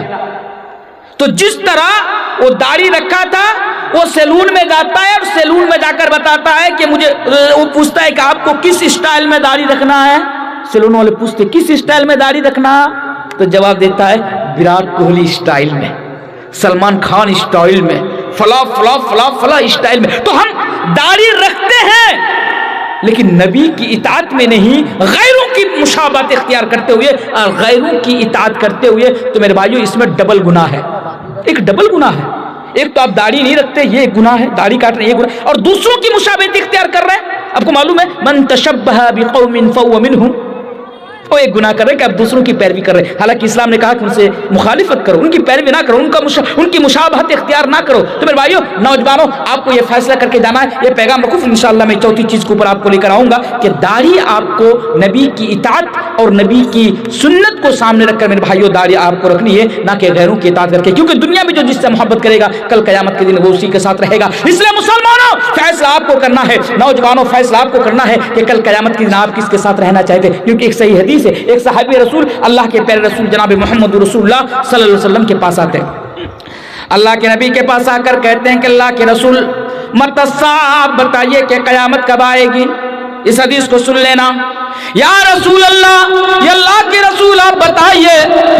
تو جس طرح وہ داڑھی رکھا تھا، وہ سیلون میں جاتا ہے اور سیلون میں جا کر بتاتا ہے کہ مجھے، وہ پوچھتا ہے کہ آپ کو کس اسٹائل میں داڑھی رکھنا ہے. سیلون والے پوچھتے کس اسٹائل میں داڑھی رکھنا، تو جواب دیتا ہے وراٹ کوہلی اسٹائل میں، سلمان خان اسٹائل میں، فلا فلا فلا فلا اسٹائل میں. تو ہم داڑھی رکھتے ہیں لیکن نبی کی اطاعت میں نہیں، غیروں کی مشابہت اختیار کرتے ہوئے اور غیروں کی اطاعت کرتے ہوئے. تو میرے بھائیو، اس میں ڈبل گناہ ہے. ایک ڈبل گناہ ہے. ایک تو آپ داڑھی نہیں رکھتے یہ ایک گناہ ہے, داڑھی کاٹ رہے ہیں یہ گناہ, اور دوسروں کی مشابہت اختیار کر رہے ہیں. آپ کو معلوم ہے من تشبہ بقوم فہو منہم, وہ ایک گناہ کر رہے ہیں کہ آپ دوسروں کی پیروی کر رہے ہیں. حالانکہ اسلام نے کہا کہ ان سے مخالفت کرو, ان کی پیروی نہ کرو, ان کی مشابہت اختیار نہ کرو. تو میرے بھائیو نوجوانوں, آپ کو یہ فیصلہ کر کے جانا ہے, یہ پیغام رکھو. انشاءاللہ میں چوتھی چیز کے اوپر آپ کو لے کر آؤں گا کہ داڑھی آپ کو نبی کی اطاعت اور نبی کی سنت کو سامنے رکھ کر میرے بھائیو داڑھی آپ کو رکھنی ہے, نہ کہ غیروں کی اطاعت کر کے, کیونکہ دنیا میں جو جس سے محبت کرے گا کل قیامت کے دن وہ اسی کے ساتھ رہے گا. اس لیے مسلمانوں فیصلہ آپ کو کرنا ہے, نوجوانوں فیصلہ آپ کو کرنا ہے کہ کل قیامت کے دن آپ کس کے ساتھ رہنا چاہتے ہیں. کیونکہ ایک صحیح حدیث ہے, ایک صحابی رسول اللہ کے پیارے رسول جناب محمد رسول اللہ صلی اللہ علیہ وسلم کے پاس آتے ہیں. اللہ کے نبی کے پاس آ کر کہتے ہیں کہ اللہ کے رسول متی الساعہ, بتائیے کہ قیامت کب آئے گی. اس حدیث کو سن لینا. یا رسول اللہ, یا اللہ کے رسول آپ بتائیے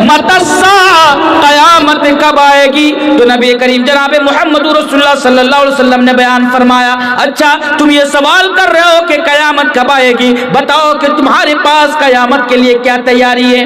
متی الساعہ, قیامت کب آئے گی. تو نبی کریم جناب محمد رسول اللہ صلی اللہ علیہ وسلم نے بیان فرمایا, اچھا تم یہ سوال کر رہے ہو کہ قیامت کب آئے گی, بتاؤ کہ تمہارے پاس قیامت کے لیے کیا تیاری ہے.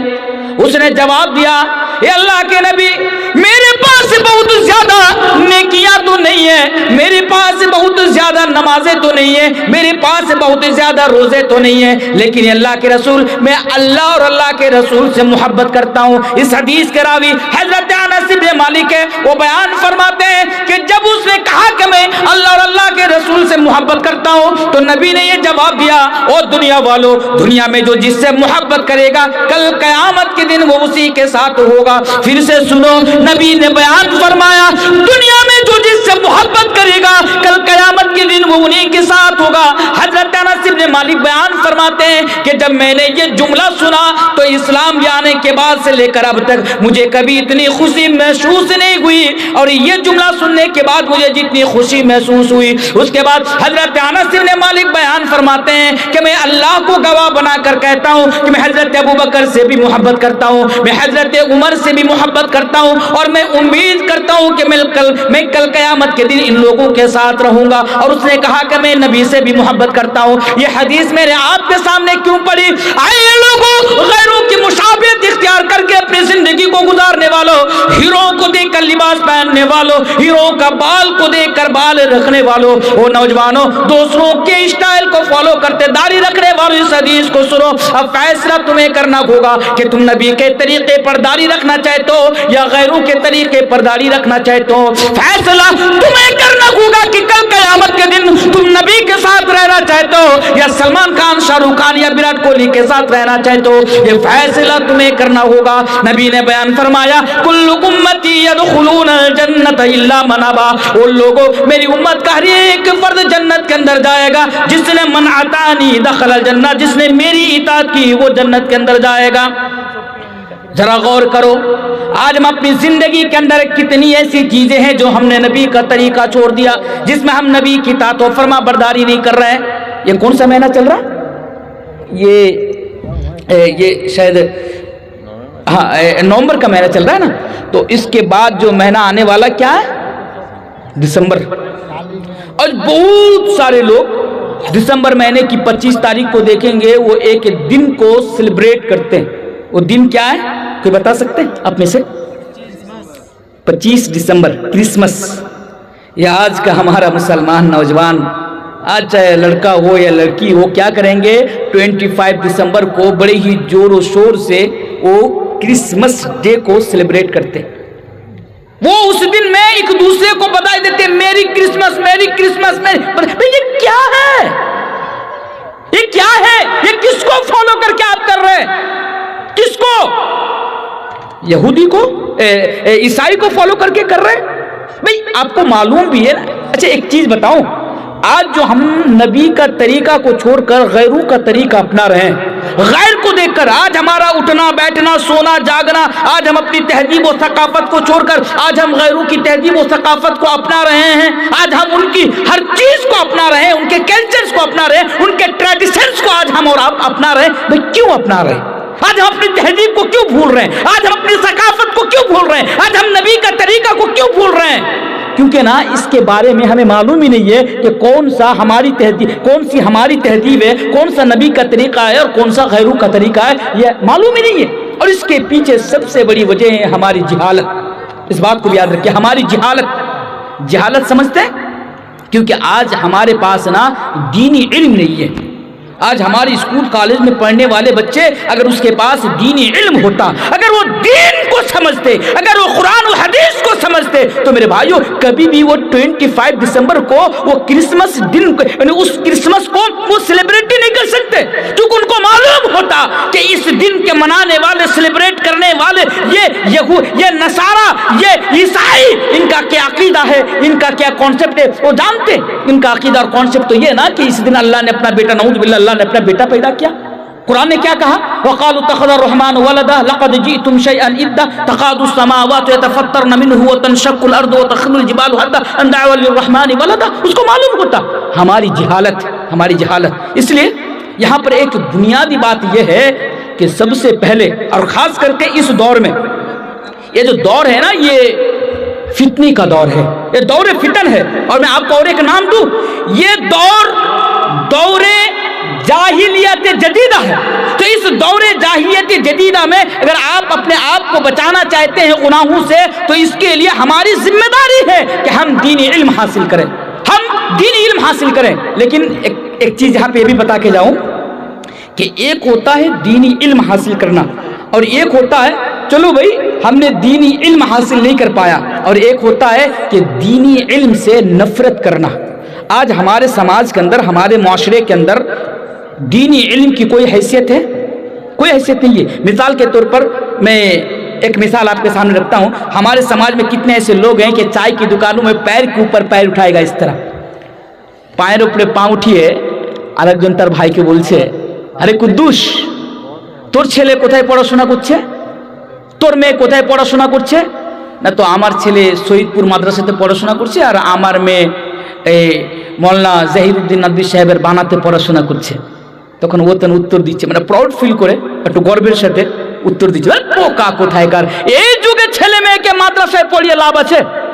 اس نے جواب دیا, اے اللہ کے نبی میرے پاس بہت زیادہ نیکیاں تو نہیں ہیں, میرے پاس بہت زیادہ نمازیں تو نہیں ہیں, میرے پاس بہت زیادہ روزے تو نہیں ہیں, لیکن اللہ کے رسول میں اللہ اور اللہ کے رسول سے محبت کرتا ہوں. اس حدیث کے راوی حضرت انس بن مالک ہے, وہ بیان فرماتے ہیں کہ جب اس نے کہا کہ میں اللہ اور اللہ کے رسول سے محبت کرتا ہوں تو نبی نے یہ جواب دیا, او دنیا والوں, دنیا میں جو جس سے محبت کرے گا کل قیامت کے دن وہ اسی کے ساتھ ہوگا. پھر سے سنو, نبی نے بیان فرمایا دنیا میں جو جس سے محبت کرے گا کل قیامت کے دن وہ انہی کے ساتھ ہوگا. حضرت انس بن مالک بیان فرماتے ہیں کہ جب میں نے یہ جملہ سنا تو اسلام لانے کے بعد سے لے کر اب تک مجھے کبھی اتنی خوشی محسوس نہیں ہوئی, اور یہ جملہ سننے کے بعد مجھے جتنی خوشی محسوس ہوئی. اس کے بعد حضرت انس بن مالک بیان فرماتے ہیں کہ میں اللہ کو گواہ بنا کر کہتا ہوں کہ میں حضرت ابوبکر سے بھی محبت کرتا ہوں, میں حضرت عمر سے بھی محبت کرتا ہوں, اور میں امید کرتا ہوں کہ میں کل قیامت کے دن ان لوگوں کے ساتھ رہوں گا. اور اس نے کہا کہ میں نبی سے بھی محبت کرتا ہوں. یہ حدیث میرے آپ کے سامنے کیوں پڑی؟ آئے لوگوں, غیروں کی مشابہت اختیار کر کے اپنی زندگی کو گزارنے والوں, ہیرو کو دیکھ کر لباس پہننے والوں, ہیرو کا بال کو دیکھ کر بال رکھنے والوں, وہ نوجوانوں دوسروں کے اسٹائل کو فالو کرتے داڑھی رکھنے والوں, اس حدیث کو سنو. اب فیصلہ تمہیں کرنا ہوگا کہ تم نبی کے طریقے پر داڑھی رکھنا چاہتے ہو یا غیروں کے طریقے پر داڑھی رکھنا چاہتے ہو. فیصلہ تمہیں کرنا ہوگا کہ کل قیامت کے دن تم نبی کے ساتھ رہنا چاہتے ہو یا سلمان خان, شاہ رخ خان یا وراٹ کوہلی کے ساتھ رہنا چاہتے ہو. یہ فیصلہ تمہیں کرنا ہوگا. نبی نے بیان فرمایا کل امتی یدخلون الجنت الا من ابا, وہ لوگوں میری امت کا ہر ایک فرد جنت کے اندر جائے گا جس نے من اطاعنی دخل الجنہ, جس نے میری اطاعت کی وہ جنت کے اندر جائے گا. ذرا غور کرو, آج ہم اپنی زندگی کے اندر کتنی ایسی چیزیں ہیں جو ہم نے نبی کا طریقہ چھوڑ دیا, جس میں ہم نبی کی اطاعت و فرما برداری نہیں کر رہے ہیں. یہ کون سا مہینہ چل رہا ہے؟ یہ شاید نومبر کا مہینہ چل رہا ہے نا. تو اس کے بعد جو مہینہ آنے والا کیا ہے؟ دسمبر. اور بہت سارے لوگ دسمبر مہینے کی 25 تاریخ کو دیکھیں گے وہ ایک دن کو سیلیبریٹ کرتے ہیں. وہ دن کیا ہے کوئی بتا سکتے ہیں آپ میں سے؟ 25 دسمبر کرسمس. یہ آج کا ہمارا مسلمان نوجوان, آج چاہے لڑکا ہو یا لڑکی ہو, کیا کریں گے 25 دسمبر کو بڑے ہی زور و شور سے وہ کرسمس ڈے کو سیلیبریٹ کرتے ہیں. وہ اس دن میں ایک دوسرے کو بدائی دیتے ہیں میری کرسمس میری کرسمس. یہ کیا ہے؟ یہ کیا ہے؟ یہ کس کو فالو کر کے آپ کر رہے ہیں؟ کس کو؟ یہودی کو, عیسائی کو فالو کر کے کر رہے ہیں؟ بھئی آپ کو معلوم بھی ہے نا. اچھا ایک چیز بتاؤں, آج جو ہم نبی کا طریقہ کو چھوڑ کر غیروں کا طریقہ اپنا رہے ہیں, غیر کو دیکھ کر آج ہمارا اٹھنا بیٹھنا سونا جاگنا, آج ہم اپنی تہذیب و ثقافت کو چھوڑ کر آج ہم غیروں کی تہذیب و ثقافت کو اپنا رہے ہیں. آج ہم ان کی ہر چیز کو اپنا رہے ہیں, ان کے کلچرز کو اپنا رہے ہیں, ان کے ٹریڈیشنز کو آج ہم اور آپ اپنا رہے ہیں. بھئی کیوں اپنا رہے ہیں؟ آج ہم اپنی تہذیب کو کیوں بھول رہے ہیں؟ آج ہم اپنی ثقافت کو کیوں بھول رہے ہیں؟ آج ہم نبی کا طریقہ کو کیوں بھول رہے ہیں؟ کیونکہ نا اس کے بارے میں ہمیں معلوم ہی نہیں ہے کہ کون سی ہماری تہذیب ہے, کون سا نبی کا طریقہ ہے اور کون سا غیروں کا طریقہ ہے, یہ معلوم ہی نہیں ہے. اور اس کے پیچھے سب سے بڑی وجہ ہے ہماری جہالت. اس بات کو بھی یاد رکھیے. ہماری جہالت سمجھتے ہیں کیونکہ آج ہمارے پاس نا دینی علم نہیں ہے. آج ہمارے اسکول کالج میں پڑھنے والے بچے اگر اس کے پاس دینی علم ہوتا, اگر وہ دین کو سمجھتے, اگر وہ قرآن و حدیث کو سمجھتے, تو میرے بھائیوں کبھی بھی وہ 25 دسمبر کو وہ کرسمس دن یعنی اس کرسمس کو وہ سیلیبریٹ نہیں کر سکتے, کیونکہ ان کو معلوم ہوتا کہ اس دن کے منانے والے, سیلیبریٹ کرنے والے یہ نصارہ, یہ عیسائی, ان کا کیا عقیدہ ہے, ان کا کیا کانسیپٹ ہے وہ جانتے. ان کا عقیدہ اور کانسیپٹ تو یہ نا کہ اس دن اللہ نے اپنا بیٹا, نعوذ باللہ, اللہ نے اپنا بیٹا پیدا کیا. قرآن نے کیا کہا؟ وَقَالُوا اتَّخَذَ الرَّحْمَنُ وَلَدًا لَقَدْ جِئْتُمْ شَيْئًا إِدًّا تَكَادُ السَّمَاوَاتُ يَتَفَطَّرْنَ مِنْهُ وَتَنشَقُّ الْأَرْضُ وَتَخِرُّ الْجِبَالُ هَدًّا أَن دَعَوْا لِلرَّحْمَنِ وَلَدًا. اس کو معلوم ہوتا. ہماری جہالت. اس لیے یہاں پر ایک بنیادی بات یہ ہے کہ سب سے پہلے اور خاص کر کے اس دور میں, یہ جو دور ہے نا یہ فتنی کا دور ہے, یہ دور فتن ہے. اور میں آپ کو اور ایک نام دوں, یہ دور جاہلیت جدیدہ ہے. تو اس دور جاہلیت جدیدہ میں اگر آپ اپنے آپ کو بچانا چاہتے ہیں گناہوں سے, تو اس کے لیے ہماری ذمہ داری ہے کہ ہم دینی علم حاصل کریں. لیکن ایک چیز یہاں پہ یہ بھی بتا کے جاؤں کہ ایک ہوتا ہے دینی علم حاصل کرنا, اور ایک ہوتا ہے چلو بھائی ہم نے دینی علم حاصل نہیں کر پایا, اور ایک ہوتا ہے کہ دینی علم سے نفرت کرنا. آج ہمارے سماج کے اندر, ہمارے معاشرے کے اندر دینی علم کی کوئی حیثیت ہے؟ کوئی حیثیت نہیں ہے. مثال کے طور پر میں ایک مثال آپ کے سامنے رکھتا ہوں. ہمارے سماج میں کتنے ایسے لوگ ہیں کہ چائے کی دکانوں میں پیر کے اوپر پیر اٹھائے گا, اس طرح پائر اوپر پاؤں اٹھیے আরেকজন তার ভাইকে বলছে, আরে কুদ্দুস তোর ছেলে কোথায় পড়াশোনা করছে, তোর মেয়ে কোথায় পড়াশোনা করছে? না তো আমার ছেলে শহীদপুর মাদ্রাসাতে পড়াশোনা করছে আর আমার মেয়ে এই মৌলানা জাহিরুদ্দিন নদভী সাহেবের বানাতে পড়াশোনা করছে. তখন ও তেন উত্তর দিচ্ছে, মানে প্রাউড ফিল করে একটু গর্বের সাথে উত্তর দিচ্ছে, পোকা কোথায়কার, এই যুগে ছেলে মেয়েকে মাদ্রাসায় পড়িয়ে লাভ আছে?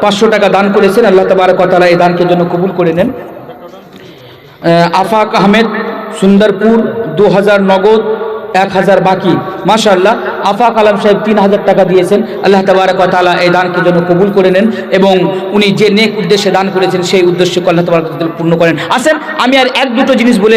500 টাকা দান করেছেন, আল্লাহ তাবারক ওয়া তাআলা এই দানকে জন্য কবুল করে নেন। আফাক আহমেদ সুন্দরপুর 2000 নগদ, 1000 বাকি। মাশাআল্লাহ আফাক আলম সাহেব 3000 টাকা দিয়েছেন, আল্লাহ তাবারক ওয়া তাআলা এই দানকে জন্য কবুল করে নেন এবং উনি যে নেক উদ্দেশ্যে দান করেছেন সেই উদ্দেশ্যকে আল্লাহ তাবারক ওয়া তাআলা পূর্ণ করেন। আসেন আমি আর এক দুটো জিনিস বলে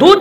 2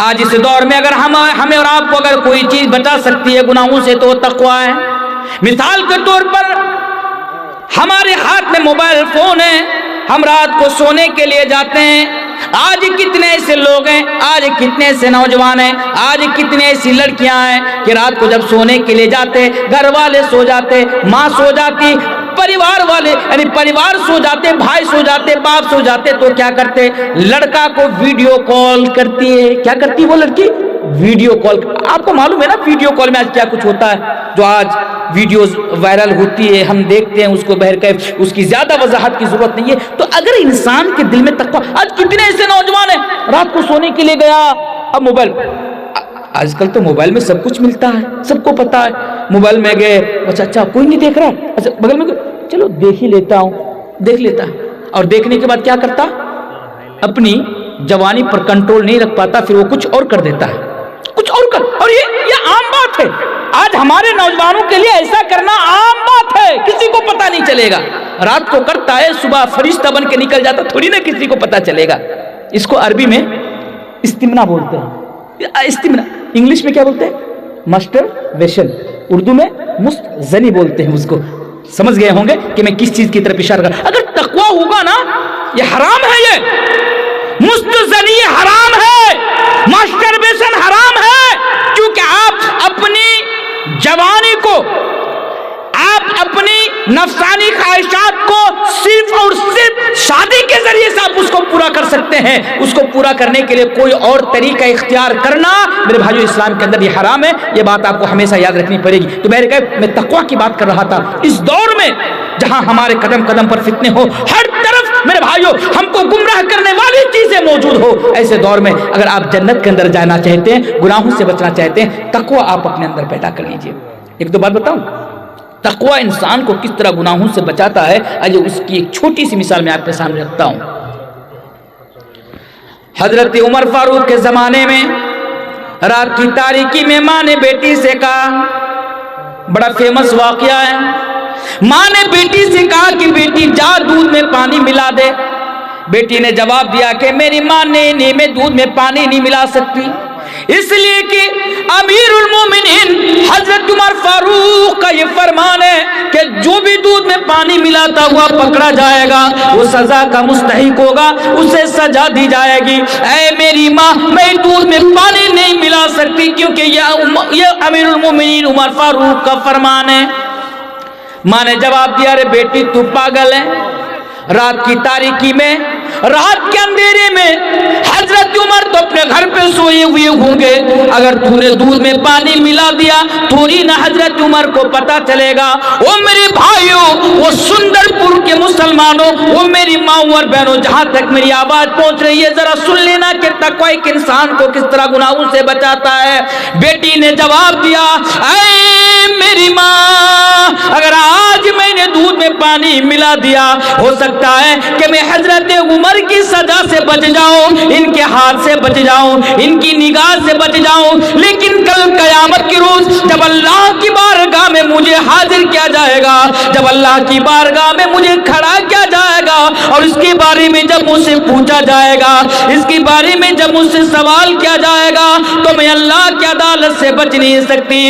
آج اس دور میں اگر ہمیں اور آپ کو اگر کوئی چیز بچا سکتی ہے گناہوں سے تو تقویٰ ہے۔ مثال کے طور پر ہمارے ہاتھ میں موبائل فون ہے، ہم رات کو سونے کے لیے جاتے ہیں، آج کتنے ایسے لوگ ہیں، آج کتنے ایسے نوجوان ہیں، آج کتنے ایسی لڑکیاں ہیں کہ رات کو جب سونے کے لیے جاتے، گھر والے سو جاتے، ماں سو جاتی، پریوار والے یعنی پریوار سو جاتے، بھائی سو جاتے، باپ سو جاتے، تو کیا کرتے؟ لڑکا کو ویڈیو کال کرتی ہے۔ کیا کرتی ہے وہ لڑکی؟ Video call. آپ کو معلوم ہے نا ویڈیو کال میں آج کیا کچھ ہوتا ہے، جو آج ویڈیوز وائرل ہوتی ہے، ہم دیکھتے ہیں اس کو بہرکیف، اس کی زیادہ وضاحت کی ضرورت نہیں ہے۔ تو اگر انسان کے دل میں تقویٰ، آج کتنے ایسے نوجوان ہیں رات کو سونے کے لیے گیا، اب موبائل، آج کل تو موبائل میں سب کچھ ملتا ہے، سب کو پتا ہے، موبائل میں گئے، اچھا کوئی نہیں دیکھ رہا، اچھا بغل میں چلو دیکھ ہی لیتا ہوں، دیکھ لیتا ہے، اور دیکھنے کے بعد کیا کرتا؟ اپنی جوانی پر کنٹرول نہیں رکھ پاتا، پھر وہ کچھ اور کر دیتا ہے، کچھ اور کر، اور یہ عام بات ہے آج ہمارے نوجوانوں کے لیے، ایسا کرنا عام بات ہے، کسی کو پتا نہیں چلے گا، رات کو کرتا ہے، صبح فرشتہ بن کے نکل جاتا، تھوڑی نہ کسی کو پتا چلے گا۔ اس کو عربی میں استمنا بولتے ہیں، استمنا، انگلش میں کیا بولتے ہیں؟ ماسٹر ویشن، اردو میں مستزنی بولتے ہیں اس کو۔ سمجھ گئے ہوں گے کہ میں کس چیز کی طرف اشارہ کر، اگر تقویٰ ہوگا نا، یہ حرام ہے، یہ مستزنی حرام ہے، ماسٹربیشن حرام ہے، کیونکہ آپ اپنی جوانی کو، آپ اپنی نفسانی خواہشات کو صرف اور صرف شادی کے ذریعے سے آپ اس کو پورا کر سکتے ہیں، اس کو پورا کرنے کے لیے کوئی اور طریقہ اختیار کرنا میرے بھائیو اسلام کے اندر یہ حرام ہے، یہ بات آپ کو ہمیشہ یاد رکھنی پڑے گی۔ تو میں تقویٰ کی بات کر رہا تھا، اس دور میں جہاں ہمارے قدم قدم پر فتنے ہو، ہر طرف میرے بھائیو ہم کو گمراہ کرنے والی چیزیں موجود ہو، ایسے دور میں اگر آپ جنت کے اندر جانا چاہتے ہیں، گناہوں سے بچنا چاہتے ہیں، تقویٰ آپ اپنے اندر پیدا کر لیجئے۔ ایک دو بات بتاؤں، تقویٰ انسان کو کس طرح گناہوں سے بچاتا ہے، آج اس کی ایک چھوٹی سی مثال میں آپ کے سامنے رکھتا ہوں۔ حضرت عمر فاروق کے زمانے میں رات کی تاریکی میں ماں نے بیٹی سے کہا، بڑا فیمس واقعہ ہے، ماں نے بیٹی سے کہا کہ بیٹی جا دودھ میں پانی ملا دے۔ بیٹی نے جواب دیا کہ میری ماں نے میں دودھ میں پانی نہیں ملا سکتی، اس لیے کہ امیر المومنین حضرت عمر فاروق کا یہ فرمان ہے کہ جو بھی دودھ میں پانی ملاتا ہوا پکڑا جائے گا وہ سزا کا مستحق ہوگا، اسے سزا دی جائے گی۔ اے میری ماں، میں دودھ میں پانی نہیں ملا سکتی کیونکہ یہ امیر المومنین عمر فاروق کا فرمان ہے۔ ماں نے جواب دیا، ارے بیٹی تو پاگل ہے، رات کی تاریکی میں، رات کے اندھیرے میں حضرت عمر تو اپنے گھر پہ سوئے ہوئے ہوں گے، اگر تو نے دودھ میں پانی ملا دیا تھوڑی نہ حضرت عمر کو پتا چلے گا۔ وہ میرے بھائیوں، وہ سندر پور کے مسلمانوں، وہ میری ماں اور بہنوں، جہاں تک میری آواز پہنچ رہی ہے ذرا سن لینا کہ تقویٰ ایک انسان کو کس طرح گناہوں سے بچاتا ہے۔ بیٹی نے جواب دیا، اے میری ماں، اگر آج میں نے دودھ میں پانی ملا دیا ہو سکتا ہے کہ میں حضرت عمر کی سزا سے بچ جاؤں، ان کے ہاتھ سے بچ جاؤں، ان کی نگاہ سے بچ جاؤں، لیکن کل قیامت کے روز جب اللہ کی بارگاہ میں مجھے حاضر کیا جائے گا، جب اللہ کی بارگاہ میں مجھے کھڑا کیا جائے گا اور اس کے بارے میں جب مجھ سے پوچھا جائے گا، اس کے بارے میں جب مجھ سے سوال کیا جائے گا، تو میں اللہ کی عدالت سے بچ نہیں سکتی۔